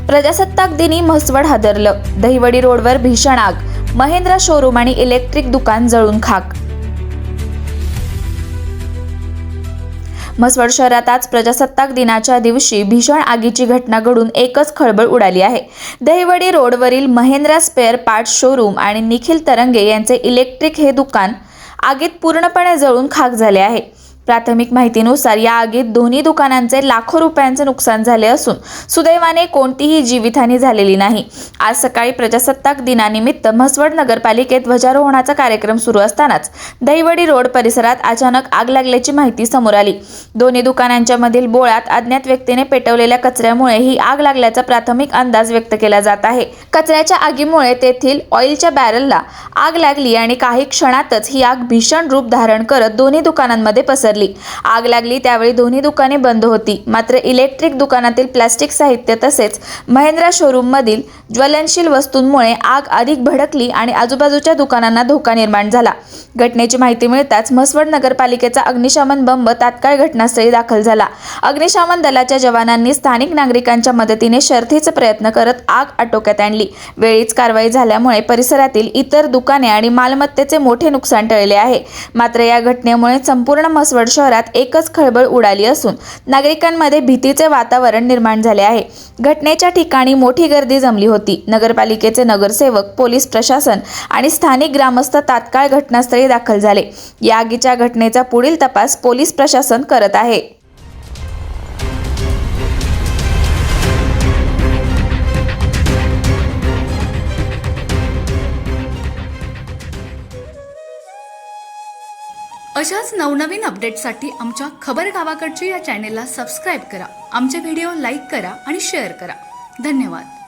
प्रजासत्ताक दिनी म्हसवड हादरलं. दहिवडी रोडवर भीषण आग. महिंद्रा शोरूम आणि इलेक्ट्रिक दुकान जळून खाक. म्हसवड शहरात आज प्रजासत्ताक दिनाच्या दिवशी भीषण आगीची घटना घडून एकच खळबळ उडाली आहे. दहिवडी रोडवरील महिंद्रा स्पेअर पार्ट्स शोरूम आणि निखिल तरंगे यांचे इलेक्ट्रिक हे दुकान आगीत पूर्णपणे जळून खाक झाले आहे. प्राथमिक माहितीनुसार या आगीत दोन्ही दुकानांचे लाखो रुपयांचे नुकसान झाले असून सुदैवाने कोणतीही जीवितहानी झालेली नाही. आज सकाळी प्रजासत्ताक दिनानिमित्त म्हसवड नगरपालिकेत ध्वजारोहणाचा कार्यक्रम सुरू असतानाच दहिवडी रोड परिसरात अचानक आग लागल्याची माहिती समोर आली. दोन्ही दुकानांच्या मधील बोळात अज्ञात व्यक्तीने पेटवलेल्या कचऱ्यामुळे ही आग लागल्याचा प्राथमिक अंदाज व्यक्त केला जात आहे. कचऱ्याच्या आगीमुळे तेथील ऑइलच्या बॅरलला आग लागली आणि काही क्षणातच ही आग भीषण रूप धारण करत दोन्ही दुकानांमध्ये पसरली. आग लागली त्यावेळी दोन्ही दुकाने बंद होती. मात्र इलेक्ट्रिक दुकानातील प्लास्टिक साहित्य तसेच महिंद्रा शोरूम मधील ज्वलनशील वस्तूंमुळे आग अधिक भडकली आणि आजूबाजूच्या दुकानांना धोका निर्माण झाला. घटनेची माहिती मिळताच म्हसवड नगरपालिकेचा अग्निशमन बंब तात्काळ घटनास्थळी दाखल झाला. अग्निशमन दलाच्या जवानांनी स्थानिक नागरिकांच्या मदतीने शर्थीचे प्रयत्न करत आग आटोक्यात आणली. वेळीच कारवाई झाल्यामुळे परिसरातील इतर दुकाने आणि मालमत्तेचे मोठे नुकसान टळले आहे. मात्र या घटनेमुळे संपूर्ण म्हसवड शहरात एकच खळबळ उडाली असून नागरिकांमध्ये भीतीचे वातावरण निर्माण झाले आहे. घटनेच्या ठिकाणी मोठी गर्दी जमली होती. नगरपालिकेचे नगरसेवक, पोलीस प्रशासन आणि स्थानिक ग्रामस्थ तात्काळ घटनास्थळी दाखल झाले. या आगीच्या घटनेचा पुढील तपास पोलीस प्रशासन करत आहे. अशाच नवनवीन अपडेट्ससाठी आमच्या खबर गावाकडची या चॅनेलला सबस्क्राईब करा. आमचे व्हिडिओ लाईक करा आणि शेअर करा. धन्यवाद.